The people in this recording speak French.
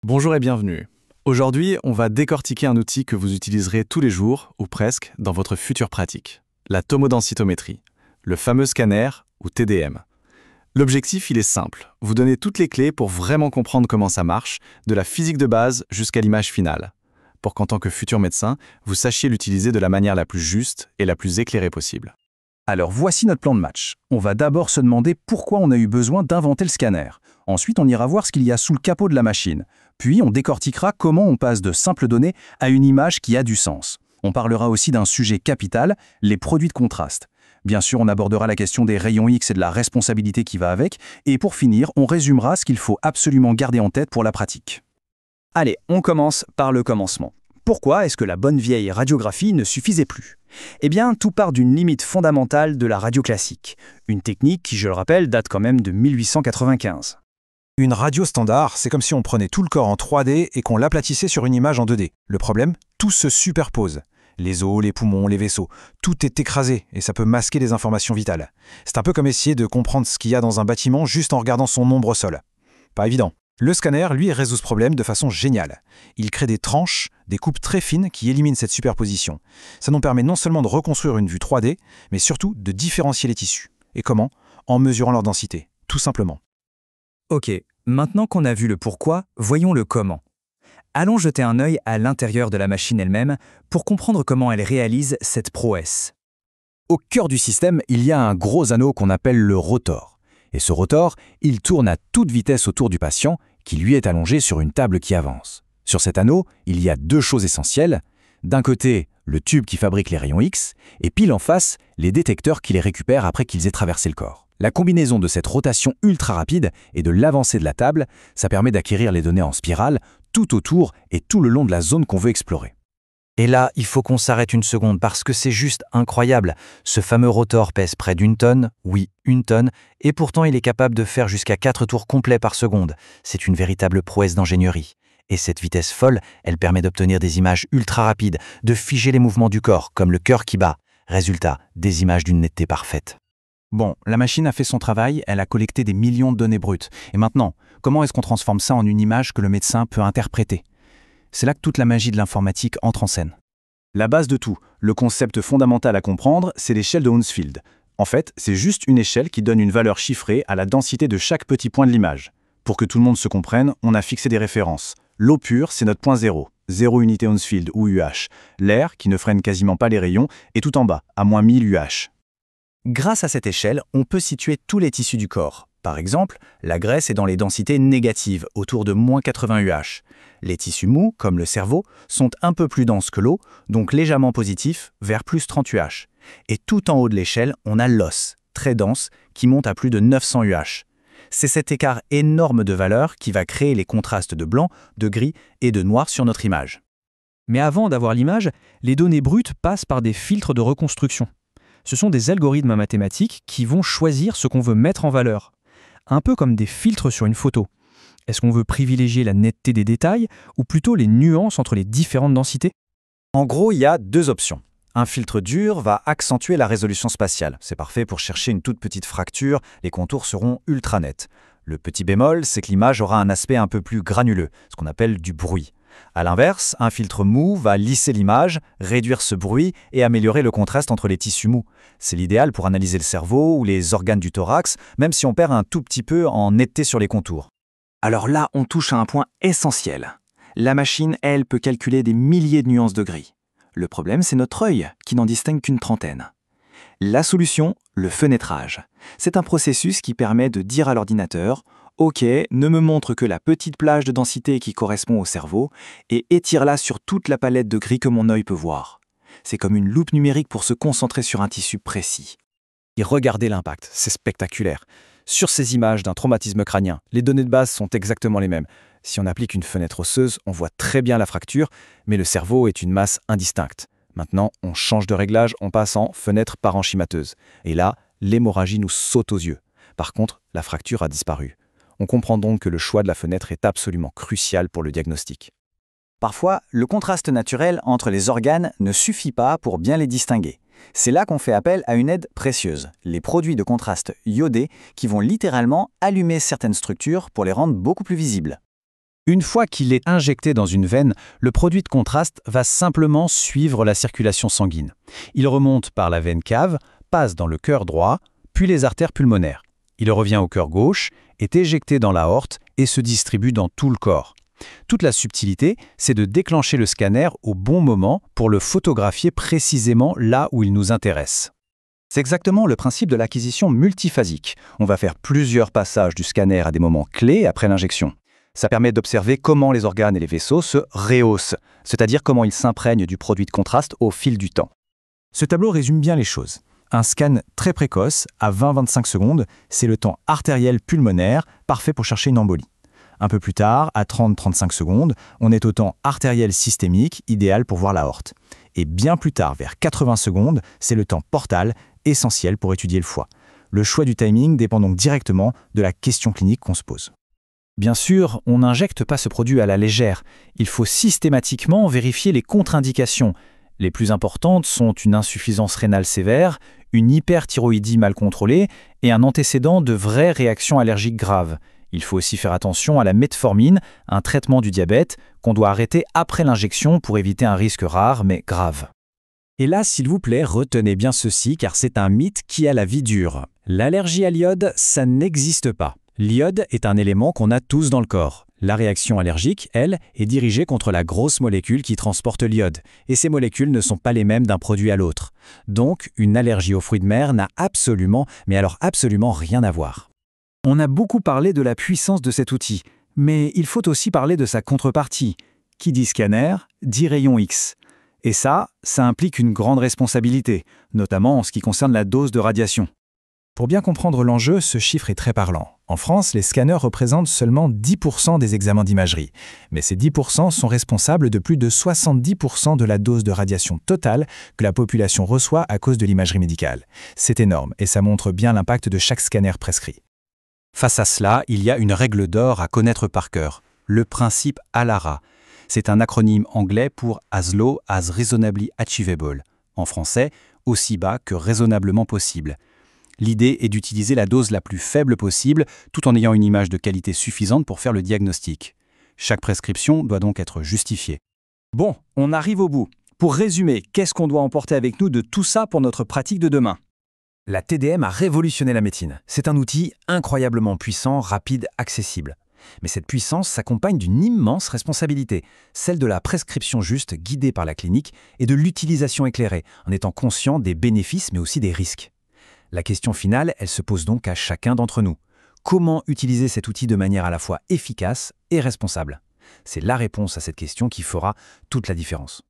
Bonjour et bienvenue. Aujourd'hui, on va décortiquer un outil que vous utiliserez tous les jours, ou presque, dans votre future pratique. La tomodensitométrie, le fameux scanner, ou TDM. L'objectif, il est simple. Vous donner toutes les clés pour vraiment comprendre comment ça marche, de la physique de base jusqu'à l'image finale, pour qu'en tant que futur médecin, vous sachiez l'utiliser de la manière la plus juste et la plus éclairée possible. Alors voici notre plan de match. On va d'abord se demander pourquoi on a eu besoin d'inventer le scanner. Ensuite, on ira voir ce qu'il y a sous le capot de la machine. Puis, on décortiquera comment on passe de simples données à une image qui a du sens. On parlera aussi d'un sujet capital, les produits de contraste. Bien sûr, on abordera la question des rayons X et de la responsabilité qui va avec. Et pour finir, on résumera ce qu'il faut absolument garder en tête pour la pratique. Allez, on commence par le commencement. Pourquoi est-ce que la bonne vieille radiographie ne suffisait plus? Eh bien, tout part d'une limite fondamentale de la radio classique. Une technique qui, je le rappelle, date quand même de 1895. Une radio standard, c'est comme si on prenait tout le corps en 3D et qu'on l'aplatissait sur une image en 2D. Le problème, tout se superpose. Les os, les poumons, les vaisseaux, tout est écrasé et ça peut masquer les informations vitales. C'est un peu comme essayer de comprendre ce qu'il y a dans un bâtiment juste en regardant son ombre au sol. Pas évident. Le scanner, lui, résout ce problème de façon géniale. Il crée des tranches, des coupes très fines qui éliminent cette superposition. Ça nous permet non seulement de reconstruire une vue 3D, mais surtout de différencier les tissus. Et comment? En mesurant leur densité, tout simplement. Ok, maintenant qu'on a vu le pourquoi, voyons le comment. Allons jeter un œil à l'intérieur de la machine elle-même pour comprendre comment elle réalise cette prouesse. Au cœur du système, il y a un gros anneau qu'on appelle le rotor. Et ce rotor, il tourne à toute vitesse autour du patient, qui lui est allongé sur une table qui avance. Sur cet anneau, il y a deux choses essentielles. D'un côté, le tube qui fabrique les rayons X, et pile en face, les détecteurs qui les récupèrent après qu'ils aient traversé le corps. La combinaison de cette rotation ultra rapide et de l'avancée de la table, ça permet d'acquérir les données en spirale, tout autour et tout le long de la zone qu'on veut explorer. Et là, il faut qu'on s'arrête une seconde parce que c'est juste incroyable. Ce fameux rotor pèse près d'une tonne, oui, une tonne, et pourtant il est capable de faire jusqu'à 4 tours complets par seconde. C'est une véritable prouesse d'ingénierie. Et cette vitesse folle, elle permet d'obtenir des images ultra rapides, de figer les mouvements du corps, comme le cœur qui bat. Résultat, des images d'une netteté parfaite. Bon, la machine a fait son travail, elle a collecté des millions de données brutes. Et maintenant, comment est-ce qu'on transforme ça en une image que le médecin peut interpréter? C'est là que toute la magie de l'informatique entre en scène. La base de tout, le concept fondamental à comprendre, c'est l'échelle de Hounsfield. En fait, c'est juste une échelle qui donne une valeur chiffrée à la densité de chaque petit point de l'image. Pour que tout le monde se comprenne, on a fixé des références. L'eau pure, c'est notre point 0, 0 unité Hounsfield ou UH. L'air, qui ne freine quasiment pas les rayons, est tout en bas, à moins 1000 UH. Grâce à cette échelle, on peut situer tous les tissus du corps. Par exemple, la graisse est dans les densités négatives, autour de moins 80 UH. Les tissus mous, comme le cerveau, sont un peu plus denses que l'eau, donc légèrement positifs, vers plus 30 UH. Et tout en haut de l'échelle, on a l'os, très dense, qui monte à plus de 900 UH. C'est cet écart énorme de valeur qui va créer les contrastes de blanc, de gris et de noir sur notre image. Mais avant d'avoir l'image, les données brutes passent par des filtres de reconstruction. Ce sont des algorithmes mathématiques qui vont choisir ce qu'on veut mettre en valeur. Un peu comme des filtres sur une photo. Est-ce qu'on veut privilégier la netteté des détails ou plutôt les nuances entre les différentes densités? En gros, il y a deux options. Un filtre dur va accentuer la résolution spatiale. C'est parfait pour chercher une toute petite fracture, les contours seront ultra nets. Le petit bémol, c'est que l'image aura un aspect un peu plus granuleux, ce qu'on appelle du bruit. A l'inverse, un filtre mou va lisser l'image, réduire ce bruit et améliorer le contraste entre les tissus mous. C'est l'idéal pour analyser le cerveau ou les organes du thorax, même si on perd un tout petit peu en netteté sur les contours. Alors là, on touche à un point essentiel. La machine, elle, peut calculer des milliers de nuances de gris. Le problème, c'est notre œil, qui n'en distingue qu'une trentaine. La solution, le fenêtrage. C'est un processus qui permet de dire à l'ordinateur « Ok, ne me montre que la petite plage de densité qui correspond au cerveau et étire-la sur toute la palette de gris que mon œil peut voir. » C'est comme une loupe numérique pour se concentrer sur un tissu précis. Et regardez l'impact, c'est spectaculaire. Sur ces images d'un traumatisme crânien, les données de base sont exactement les mêmes. Si on applique une fenêtre osseuse, on voit très bien la fracture, mais le cerveau est une masse indistincte. Maintenant, on change de réglage en passant fenêtre parenchymateuse. Et là, l'hémorragie nous saute aux yeux. Par contre, la fracture a disparu. On comprend donc que le choix de la fenêtre est absolument crucial pour le diagnostic. Parfois, le contraste naturel entre les organes ne suffit pas pour bien les distinguer. C'est là qu'on fait appel à une aide précieuse, les produits de contraste iodés qui vont littéralement allumer certaines structures pour les rendre beaucoup plus visibles. Une fois qu'il est injecté dans une veine, le produit de contraste va simplement suivre la circulation sanguine. Il remonte par la veine cave, passe dans le cœur droit, puis les artères pulmonaires. Il revient au cœur gauche, est éjecté dans l'aorte et se distribue dans tout le corps. Toute la subtilité, c'est de déclencher le scanner au bon moment pour le photographier précisément là où il nous intéresse. C'est exactement le principe de l'acquisition multiphasique. On va faire plusieurs passages du scanner à des moments clés après l'injection. Ça permet d'observer comment les organes et les vaisseaux se rehaussent, c'est-à-dire comment ils s'imprègnent du produit de contraste au fil du temps. Ce tableau résume bien les choses. Un scan très précoce, à 20-25 secondes, c'est le temps artériel pulmonaire, parfait pour chercher une embolie. Un peu plus tard, à 30-35 secondes, on est au temps artériel systémique, idéal pour voir l'aorte. Et bien plus tard, vers 80 secondes, c'est le temps portal, essentiel pour étudier le foie. Le choix du timing dépend donc directement de la question clinique qu'on se pose. Bien sûr, on n'injecte pas ce produit à la légère. Il faut systématiquement vérifier les contre-indications. Les plus importantes sont une insuffisance rénale sévère, une hyperthyroïdie mal contrôlée et un antécédent de vraies réactions allergiques graves. Il faut aussi faire attention à la metformine, un traitement du diabète qu'on doit arrêter après l'injection pour éviter un risque rare mais grave. Et là, s'il vous plaît, retenez bien ceci car c'est un mythe qui a la vie dure. L'allergie à l'iode, ça n'existe pas. L'iode est un élément qu'on a tous dans le corps. La réaction allergique, elle, est dirigée contre la grosse molécule qui transporte l'iode. Et ces molécules ne sont pas les mêmes d'un produit à l'autre. Donc, une allergie aux fruits de mer n'a absolument, mais alors absolument rien à voir. On a beaucoup parlé de la puissance de cet outil, mais il faut aussi parler de sa contrepartie. Qui dit scanner, dit rayon X. Et ça implique une grande responsabilité, notamment en ce qui concerne la dose de radiation. Pour bien comprendre l'enjeu, ce chiffre est très parlant. En France, les scanners représentent seulement 10% des examens d'imagerie. Mais ces 10% sont responsables de plus de 70% de la dose de radiation totale que la population reçoit à cause de l'imagerie médicale. C'est énorme et ça montre bien l'impact de chaque scanner prescrit. Face à cela, il y a une règle d'or à connaître par cœur, le principe ALARA. C'est un acronyme anglais pour As Low as Reasonably Achievable. En français, aussi bas que raisonnablement possible. L'idée est d'utiliser la dose la plus faible possible tout en ayant une image de qualité suffisante pour faire le diagnostic. Chaque prescription doit donc être justifiée. Bon, on arrive au bout. Pour résumer, qu'est-ce qu'on doit emporter avec nous de tout ça pour notre pratique de demain ? La TDM a révolutionné la médecine. C'est un outil incroyablement puissant, rapide, accessible. Mais cette puissance s'accompagne d'une immense responsabilité, celle de la prescription juste guidée par la clinique et de l'utilisation éclairée, en étant conscient des bénéfices mais aussi des risques. La question finale, elle se pose donc à chacun d'entre nous. Comment utiliser cet outil de manière à la fois efficace et responsable ? C'est la réponse à cette question qui fera toute la différence.